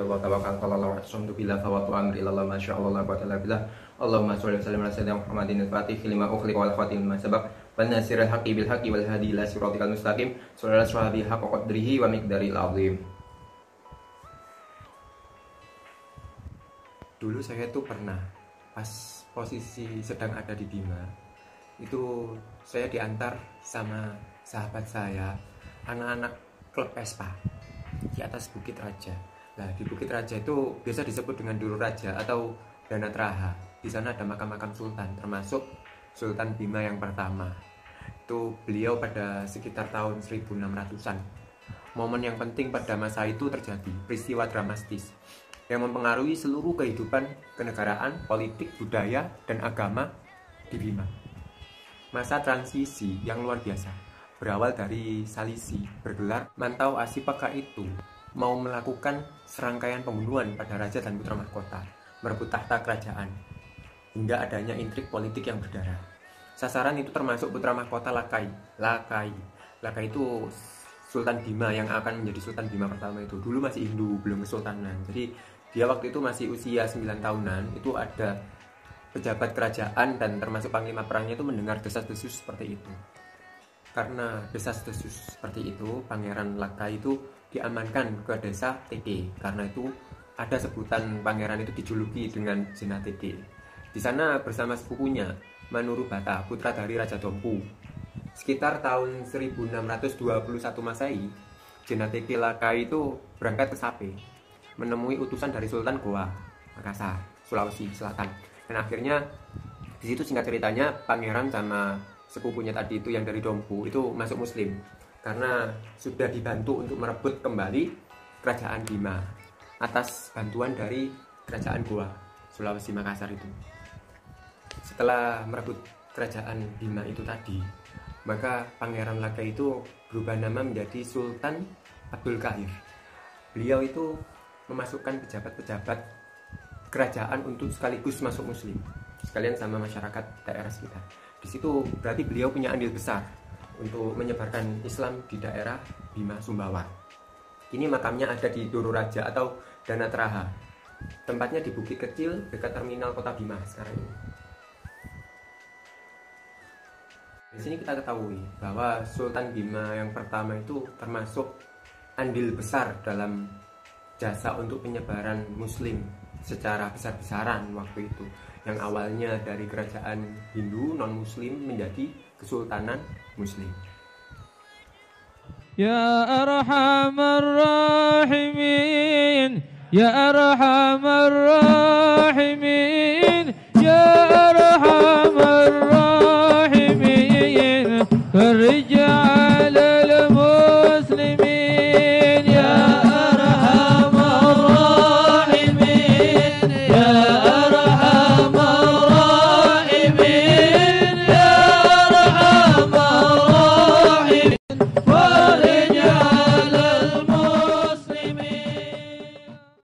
ilallah tawakkaltu 'ala Allah wa a'tamtu billah fawatu amri ilallah masya Allah la quwwata illa billah. Allahumma sholli wa sallim ala sayyidina Muhammadin al-fatih lima ukhliqa wal khatim lima sabaq wan nasiril haqqi bil haqqi wal hadi ila siratikal mustaqim sallallahu alaihi haqqa qadrihi wa miqdaril azim. Dulu saya tuh pernah pas posisi sedang ada di Bima, itu saya diantar sama sahabat saya, anak-anak klub Vespa di atas Bukit Raja. Nah, di Bukit Raja itu biasa disebut dengan Duru Raja atau Danatraha. Di sana ada makam-makam sultan, termasuk Sultan Bima yang pertama. Itu beliau pada sekitar tahun 1600-an. Momen yang penting pada masa itu terjadi, peristiwa dramatis yang mempengaruhi seluruh kehidupan kenegaraan, politik, budaya, dan agama di Bima. Masa transisi yang luar biasa, berawal dari Salisi, bergelar Mantau Asipaka itu mau melakukan serangkaian pembunuhan pada raja dan putra mahkota, merebut tahta kerajaan, hingga adanya intrik politik yang berdarah. Sasaran itu termasuk putra mahkota Lakai. Lakai itu Sultan Bima yang akan menjadi Sultan Bima pertama itu. Dulu masih Hindu, belum kesultanan. Jadi dia waktu itu masih usia 9 tahunan. Itu ada pejabat kerajaan dan termasuk panglima perangnya itu mendengar desas-desus seperti itu. Karena desas-desus seperti itu, Pangeran Lakai itu diamankan ke desa Teke. Karena itu ada sebutan pangeran itu dijuluki dengan Jena Teke. Di sana bersama sepupunya Manurubata, putra dari Raja Dompu. Sekitar tahun 1621 Masehi, Jena Teke Lakai itu berangkat ke Sape, menemui utusan dari Sultan Goa, Makassar, Sulawesi Selatan. Dan akhirnya di situ singkat ceritanya pangeran sama sepupunya tadi itu yang dari Dompu itu masuk Muslim karena sudah dibantu untuk merebut kembali kerajaan Bima atas bantuan dari kerajaan Goa, Sulawesi Makassar itu. Setelah merebut kerajaan Bima itu tadi, maka Pangeran Lakai itu berubah nama menjadi Sultan Abdul Kahir. Beliau itu memasukkan pejabat-pejabat kerajaan untuk sekaligus masuk Muslim, sekalian sama masyarakat daerah sekitar. Di situ berarti beliau punya andil besar untuk menyebarkan Islam di daerah Bima Sumbawa. Ini makamnya ada di Duru Raja atau Danatraha. Tempatnya di bukit kecil dekat terminal kota Bima sekarang ini. Di sini kita ketahui bahwa Sultan Bima yang pertama itu termasuk andil besar dalam jasa untuk penyebaran Muslim secara besar-besaran waktu itu. Yang awalnya dari kerajaan Hindu non-Muslim menjadi Kesultanan Muslim. Ya Arhamar Rahimin, Ya Arhamar Rahimin.